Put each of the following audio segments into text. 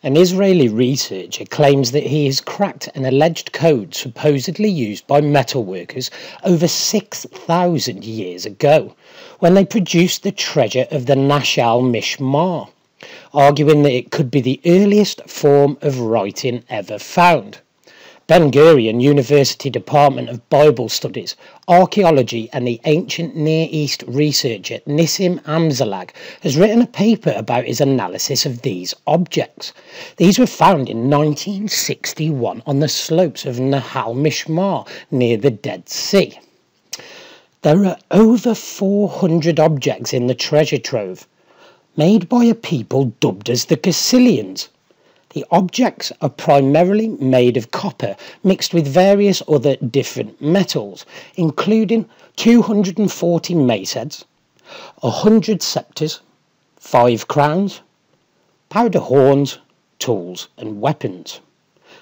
An Israeli researcher claims that he has cracked an alleged code supposedly used by metalworkers over 6,000 years ago, when they produced the treasure of the Nahal Mishmar, arguing that it could be the earliest form of writing ever found. Ben-Gurion University Department of Bible Studies, Archaeology and the Ancient Near East researcher Nissim Amzalag has written a paper about his analysis of these objects. These were found in 1961 on the slopes of Nahal Mishmar near the Dead Sea. There are over 400 objects in the treasure trove, made by a people dubbed as the Cassilians. The objects are primarily made of copper mixed with various other different metals, including 240 mace heads, 100 sceptres, 5 crowns, powder horns, tools and weapons.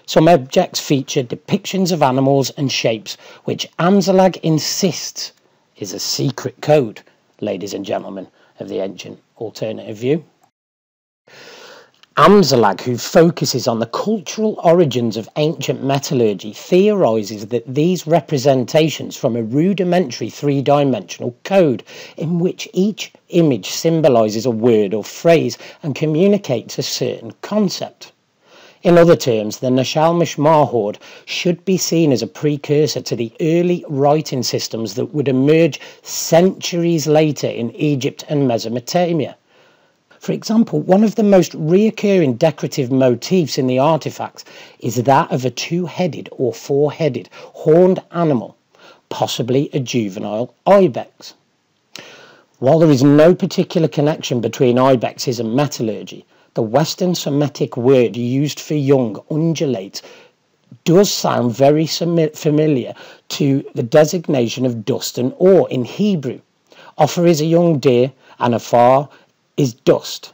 Some objects feature depictions of animals and shapes, which Amzalag insists is a secret code, ladies and gentlemen of the ancient alternative view. Amzalag, who focuses on the cultural origins of ancient metallurgy, theorises that these representations from a rudimentary three-dimensional code in which each image symbolises a word or phrase and communicates a certain concept. In other terms, the Nahal Mishmar hoard should be seen as a precursor to the early writing systems that would emerge centuries later in Egypt and Mesopotamia. For example, one of the most recurring decorative motifs in the artifacts is that of a two-headed or four-headed horned animal, possibly a juvenile ibex. While there is no particular connection between ibexes and metallurgy, the Western Semitic word used for young ungulates does sound very familiar to the designation of dust and ore in Hebrew. Ophir is a young deer and afar is dust.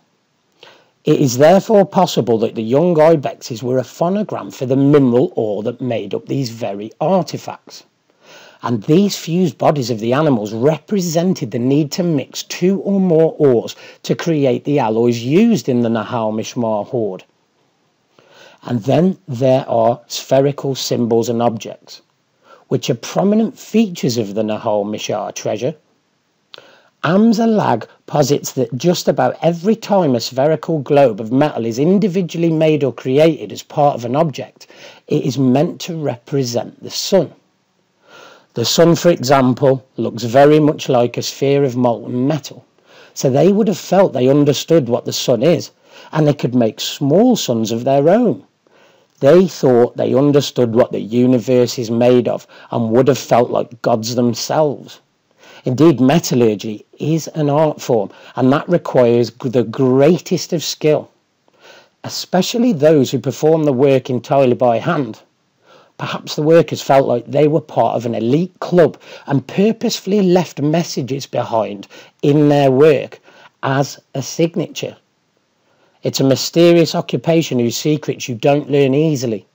It is therefore possible that the young ibexes were a phonogram for the mineral ore that made up these very artifacts. And these fused bodies of the animals represented the need to mix 2 or more ores to create the alloys used in the Nahal Mishmar hoard. And then there are spherical symbols and objects, which are prominent features of the Nahal Mishmar treasure. Amzalag posits that just about every time a spherical globe of metal is individually made or created as part of an object, it is meant to represent the sun. The sun, for example, looks very much like a sphere of molten metal, so they would have felt they understood what the sun is, and they could make small suns of their own. They thought they understood what the universe is made of and would have felt like gods themselves. Indeed, metallurgy is an art form, and that requires the greatest of skill, especially those who perform the work entirely by hand. Perhaps the workers felt like they were part of an elite club and purposefully left messages behind in their work as a signature. It's a mysterious occupation whose secrets you don't learn easily.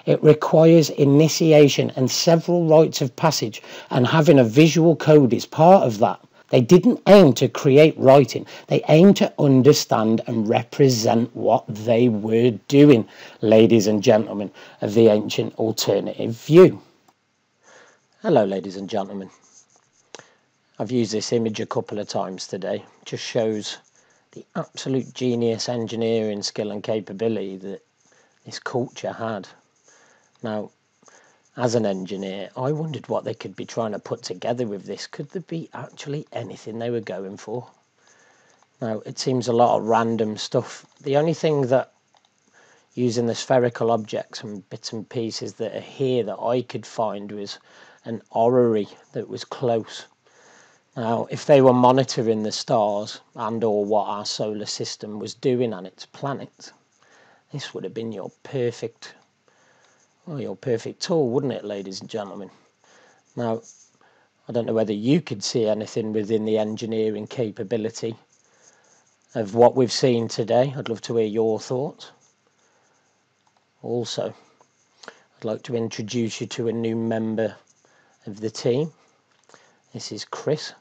It requires initiation and several rites of passage, and having a visual code is part of that. They didn't aim to create writing, they aimed to understand and represent what they were doing, ladies and gentlemen of the ancient alternative view. Hello, ladies and gentlemen. I've used this image a couple of times today. It just shows the absolute genius engineering skill and capability that this culture had. Now, as an engineer, I wondered what they could be trying to put together with this. Could there be actually anything they were going for? Now, it seems a lot of random stuff. The only thing that, using the spherical objects and bits and pieces that are here that I could find, was an orrery that was close. Now, if they were monitoring the stars and or what our solar system was doing on its planet, this would have been your perfect tool, wouldn't it, ladies and gentlemen? Now, I don't know whether you could see anything within the engineering capability of what we've seen today. I'd love to hear your thoughts. Also, I'd like to introduce you to a new member of the team. This is KRIS.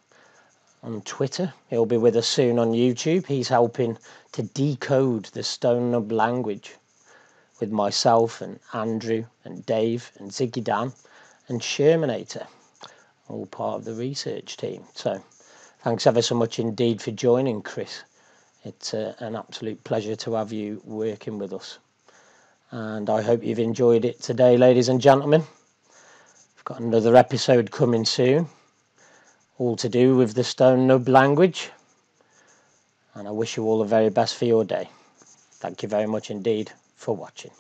on Twitter. He'll be with us soon on YouTube. He's helping to decode the Stone Nub language with myself and Andrew and Dave and Ziggy Dan and Sherminator, all part of the research team. So thanks ever so much indeed for joining, Chris. It's an absolute pleasure to have you working with us. And I hope you've enjoyed it today, ladies and gentlemen. We've got another episode coming soon, all to do with the Stone Nub language. And I wish you all the very best for your day. Thank you very much indeed for watching.